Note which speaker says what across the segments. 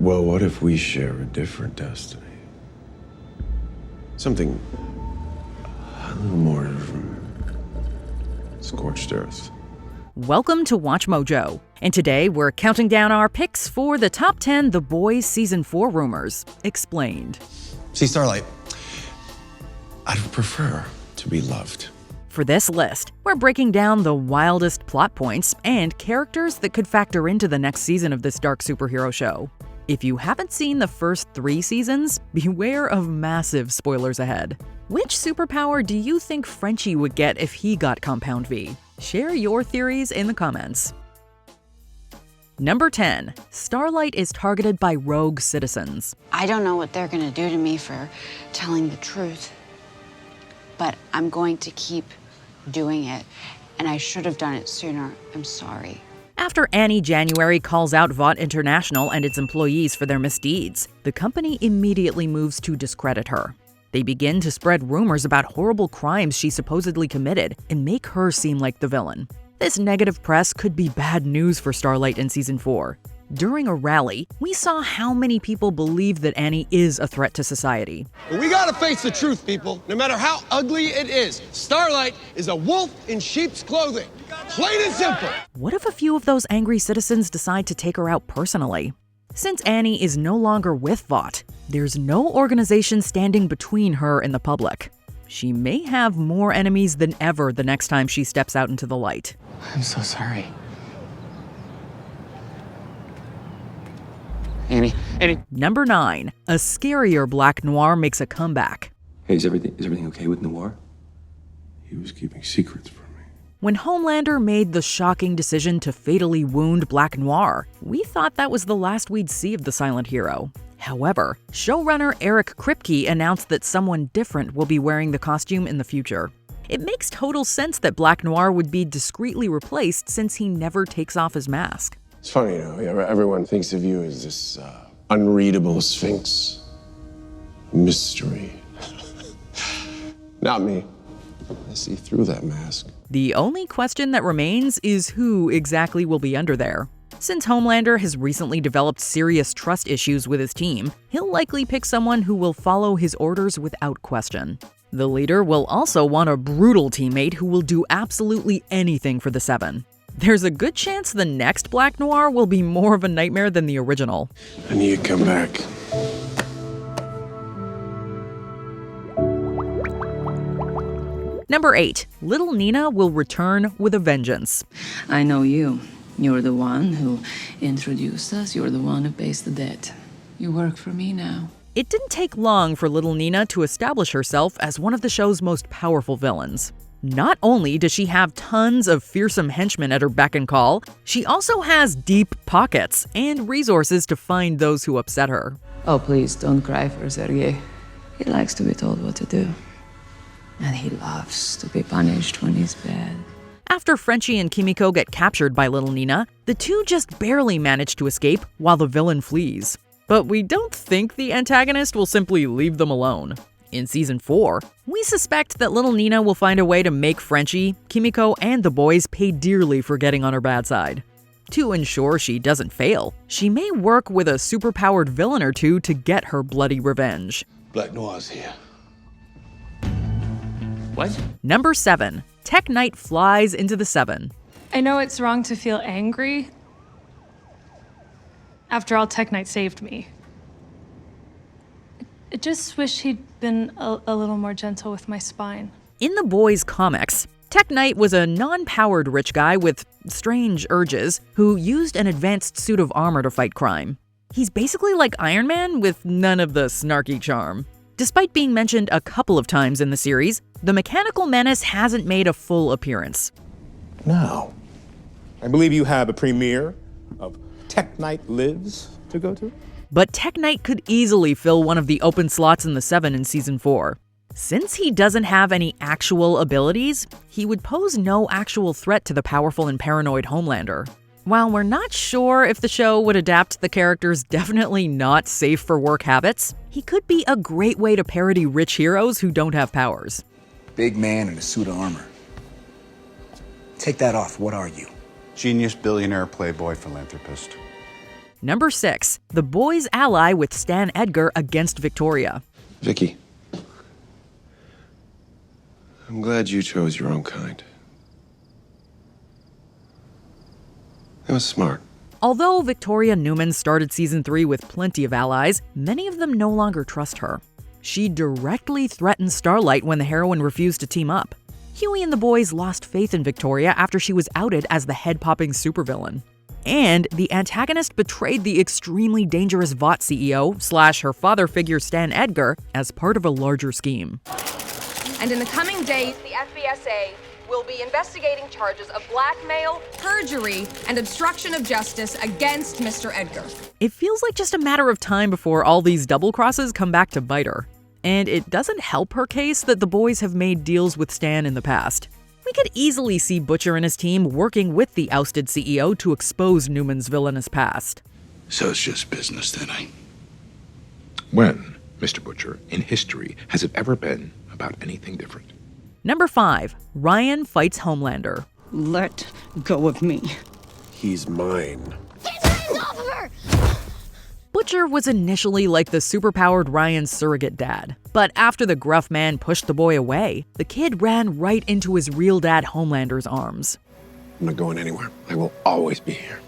Speaker 1: Well, what if we share a different destiny? Something a little more scorched earth.
Speaker 2: Welcome to Watch Mojo, and today we're counting down our picks for the top 10 The Boys Season 4 rumors, explained.
Speaker 1: See, Starlight, I'd prefer to be loved.
Speaker 2: For this list, we're breaking down the wildest plot points and characters that could factor into the next season of this dark superhero show. If you haven't seen the first 3 seasons, beware of massive spoilers ahead. Which superpower do you think Frenchie would get if he got Compound V? Share your theories in the comments. Number 10. Starlight is targeted by rogue citizens.
Speaker 3: I don't know what they're gonna do to me for telling the truth, but I'm going to keep doing it, and I should have done it sooner. I'm sorry.
Speaker 2: After Annie January calls out Vought International and its employees for their misdeeds, the company immediately moves to discredit her. They begin to spread rumors about horrible crimes she supposedly committed and make her seem like the villain. This negative press could be bad news for Starlight in Season 4. During a rally, we saw how many people believe that Annie is a threat to society.
Speaker 4: But we gotta face the truth, people. No matter how ugly it is, Starlight is a wolf in sheep's clothing. Plain and simple.
Speaker 2: What if a few of those angry citizens decide to take her out personally? Since Annie is no longer with Vought, there's no organization standing between her and the public. She may have more enemies than ever the next time she steps out into the light.
Speaker 5: I'm so sorry. Annie.
Speaker 2: Number 9. A scarier Black Noir makes a comeback.
Speaker 1: Hey, is everything okay with Noir? He was keeping secrets from me.
Speaker 2: When Homelander made the shocking decision to fatally wound Black Noir, we thought that was the last we'd see of the silent hero. However, showrunner Eric Kripke announced that someone different will be wearing the costume in the future. It makes total sense that Black Noir would be discreetly replaced since he never takes off his mask.
Speaker 1: It's funny, everyone thinks of you as this unreadable sphinx. Mystery. Not me. I see through that mask.
Speaker 2: The only question that remains is who exactly will be under there. Since Homelander has recently developed serious trust issues with his team, he'll likely pick someone who will follow his orders without question. The leader will also want a brutal teammate who will do absolutely anything for the Seven. There's a good chance the next Black Noir will be more of a nightmare than the original.
Speaker 1: I need to come back.
Speaker 2: Number 8. Little Nina will return with a vengeance.
Speaker 6: I know you. You're the one who introduced us. You're the one who pays the debt. You work for me now.
Speaker 2: It didn't take long for Little Nina to establish herself as one of the show's most powerful villains. Not only does she have tons of fearsome henchmen at her beck and call, she also has deep pockets and resources to find those who upset her.
Speaker 6: Oh, please don't cry for Sergei. He likes to be told what to do. And he loves to be punished when he's bad.
Speaker 2: After Frenchie and Kimiko get captured by Little Nina, the two just barely manage to escape while the villain flees. But we don't think the antagonist will simply leave them alone. In Season 4, we suspect that Little Nina will find a way to make Frenchie, Kimiko, and the boys pay dearly for getting on her bad side. To ensure she doesn't fail, she may work with a superpowered villain or two to get her bloody revenge.
Speaker 4: Black Noir's here.
Speaker 5: What?
Speaker 2: Number 7. Tech Knight flies into the Seven.
Speaker 7: I know it's wrong to feel angry. After all, Tech Knight saved me. I just wish he'd been a little more gentle with my spine.
Speaker 2: In the boys' comics, Tech Knight was a non-powered rich guy with strange urges who used an advanced suit of armor to fight crime. He's basically like Iron Man with none of the snarky charm. Despite being mentioned a couple of times in the series, the Mechanical Menace hasn't made a full appearance.
Speaker 8: Now, I believe you have a premiere of Tech Knight Lives to go to?
Speaker 2: But Tech Knight could easily fill one of the open slots in the Seven in Season 4. Since he doesn't have any actual abilities, he would pose no actual threat to the powerful and paranoid Homelander. While we're not sure if the show would adapt the character's definitely not safe for work habits, he could be a great way to parody rich heroes who don't have powers.
Speaker 9: Big man in a suit of armor. Take that off, what are you?
Speaker 10: Genius, billionaire, playboy, philanthropist.
Speaker 2: Number 6. The boys ally with Stan Edgar against Victoria.
Speaker 1: Vicky, I'm glad you chose your own kind. That was smart.
Speaker 2: Although Victoria Newman started season 3 with plenty of allies, many of them no longer trust her. She directly threatened Starlight when the heroine refused to team up. Huey and the boys lost faith in Victoria after she was outed as the head-popping supervillain. And the antagonist betrayed the extremely dangerous Vought CEO / her father figure Stan Edgar as part of a larger scheme.
Speaker 5: And in the coming days, the FBSA will be investigating charges of blackmail, perjury, and obstruction of justice against Mr. Edgar.
Speaker 2: It feels like just a matter of time before all these double crosses come back to bite her. And it doesn't help her case that the boys have made deals with Stan in the past. We could easily see Butcher and his team working with the ousted CEO to expose Newman's villainous past.
Speaker 9: So it's just business then, eh?
Speaker 10: When, Mr. Butcher, in history, has it ever been about anything different?
Speaker 2: Number 5. Ryan fights Homelander.
Speaker 11: Let go of me.
Speaker 1: He's mine.
Speaker 12: Get your hands off of her!
Speaker 2: Butcher was initially like the superpowered Ryan's surrogate dad. But after the gruff man pushed the boy away, the kid ran right into his real dad Homelander's arms.
Speaker 1: I'm not going anywhere. I will always be here.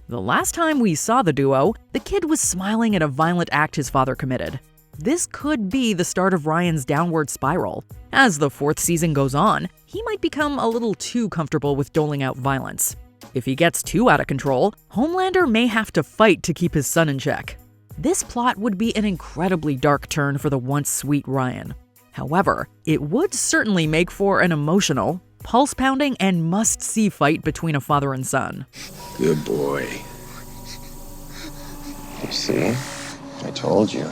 Speaker 2: The last time we saw the duo, the kid was smiling at a violent act his father committed. This could be the start of Ryan's downward spiral. As the 4th season goes on, he might become a little too comfortable with doling out violence. If he gets too out of control, Homelander may have to fight to keep his son in check. This plot would be an incredibly dark turn for the once sweet Ryan. However, it would certainly make for an emotional, pulse-pounding, and must-see fight between a father and son.
Speaker 1: Good boy. You see? I told you.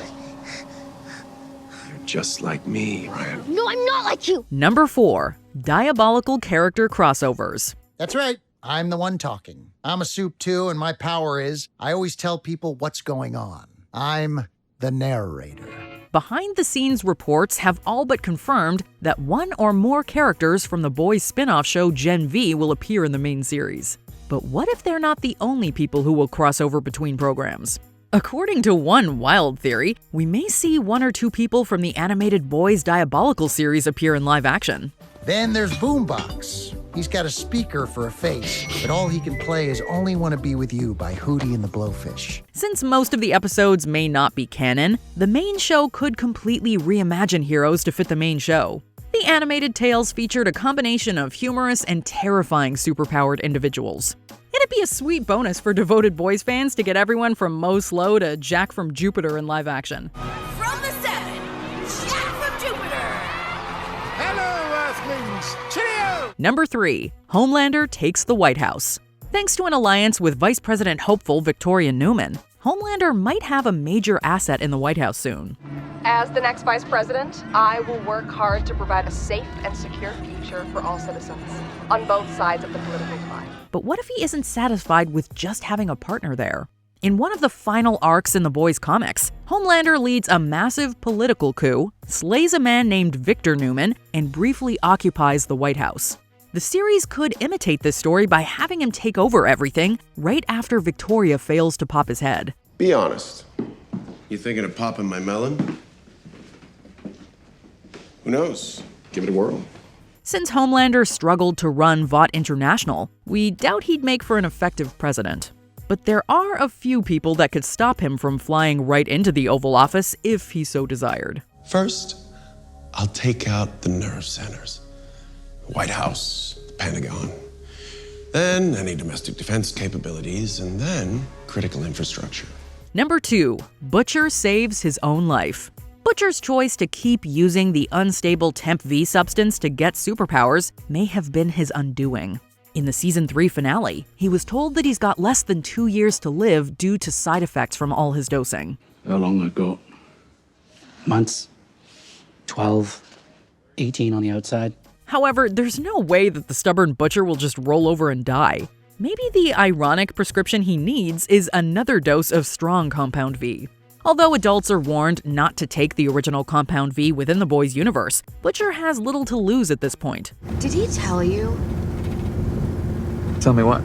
Speaker 1: You're just like me, Ryan.
Speaker 12: No, I'm not like you!
Speaker 2: Number 4. Diabolical character crossovers.
Speaker 13: That's right. I'm the one talking. I'm a soup too, and my power is I always tell people what's going on. I'm the narrator.
Speaker 2: Behind-the-scenes reports have all but confirmed that one or more characters from the boys' spin-off show Gen V will appear in the main series. But what if they're not the only people who will cross over between programs? According to one wild theory, we may see 1 or 2 people from the animated Boys Diabolical series appear in live action.
Speaker 13: Then there's Boombox. He's got a speaker for a face, but all he can play is Only Wanna Be With You by Hootie and the Blowfish.
Speaker 2: Since most of the episodes may not be canon, the main show could completely reimagine heroes to fit the main show. The animated tales featured a combination of humorous and terrifying superpowered individuals. It'd be a sweet bonus for devoted boys fans to get everyone from Mo Slow to Jack from Jupiter in live action.
Speaker 5: From the 7, Jack from Jupiter!
Speaker 8: Hello, Earthlings! Cheerio!
Speaker 2: Number 3. Homelander takes the White House. Thanks to an alliance with Vice President hopeful Victoria Newman, Homelander might have a major asset in the White House soon.
Speaker 5: As the next vice president, I will work hard to provide a safe and secure future for all citizens on both sides of the political divide.
Speaker 2: But what if he isn't satisfied with just having a partner there? In one of the final arcs in the boys' comics, Homelander leads a massive political coup, slays a man named Victor Newman, and briefly occupies the White House. The series could imitate this story by having him take over everything right after Victoria fails to pop his head.
Speaker 1: Be honest. You thinking of popping my melon? Who knows? Give it a whirl.
Speaker 2: Since Homelander struggled to run Vought International, we doubt he'd make for an effective president. But there are a few people that could stop him from flying right into the Oval Office if he so desired.
Speaker 1: First, I'll take out the nerve centers. The White House, the Pentagon. Then any domestic defense capabilities, and then critical infrastructure.
Speaker 2: Number 2. Butcher saves his own life. Butcher's choice to keep using the unstable Temp V substance to get superpowers may have been his undoing. In the Season 3 finale, he was told that he's got less than 2 years to live due to side effects from all his dosing.
Speaker 14: How long ago? Months? 12? 18 on the outside?
Speaker 2: However, there's no way that the stubborn Butcher will just roll over and die. Maybe the ironic prescription he needs is another dose of strong Compound V. Although adults are warned not to take the original Compound V within the boys' universe, Butcher has little to lose at this point.
Speaker 3: Did he tell you
Speaker 15: Tell me what?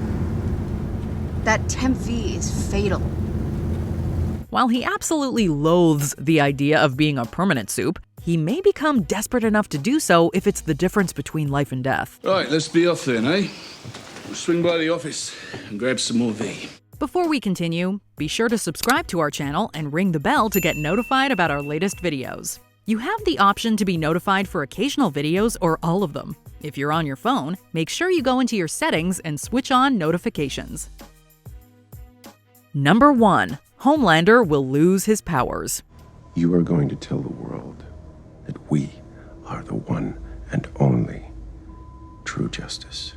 Speaker 3: that Temp V is fatal?
Speaker 2: While he absolutely loathes the idea of being a permanent soup, he may become desperate enough to do so if it's the difference between life and death.
Speaker 9: Right, let's be off then, eh? We'll swing by the office and grab some more V.
Speaker 2: Before we continue, be sure to subscribe to our channel and ring the bell to get notified about our latest videos. You have the option to be notified for occasional videos or all of them. If you're on your phone, make sure you go into your settings and switch on notifications. Number 1. Homelander will lose his powers.
Speaker 1: You are going to tell the world that we are the one and only true justice.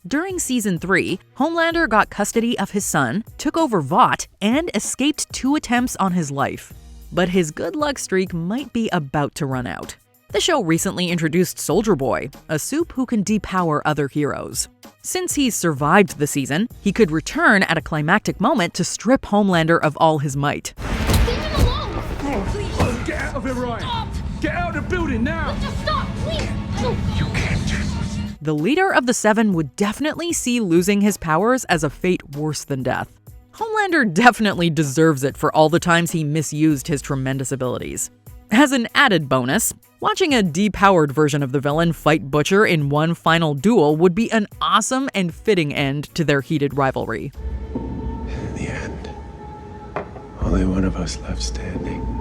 Speaker 2: During Season 3, Homelander got custody of his son, took over Vought, and escaped 2 attempts on his life. But his good luck streak might be about to run out. The show recently introduced Soldier Boy, a soup who can depower other heroes. Since he's survived the season, he could return at a climactic moment to strip Homelander of all his might.
Speaker 12: Leave him alone! Please!
Speaker 9: Get out of here, Ryan!
Speaker 12: Stop!
Speaker 9: Get out of the building now!
Speaker 12: Just stop, please!
Speaker 9: You can't just...
Speaker 2: The leader of the Seven would definitely see losing his powers as a fate worse than death. Homelander definitely deserves it for all the times he misused his tremendous abilities. As an added bonus, watching a depowered version of the villain fight Butcher in one final duel would be an awesome and fitting end to their heated rivalry.
Speaker 1: In the end, only one of us left standing.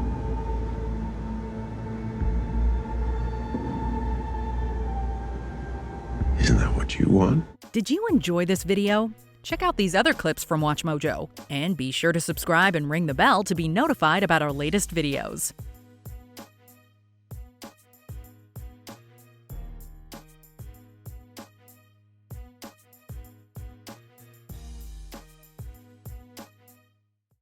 Speaker 1: Isn't that what you want?
Speaker 2: Did you enjoy this video? Check out these other clips from WatchMojo, and be sure to subscribe and ring the bell to be notified about our latest videos.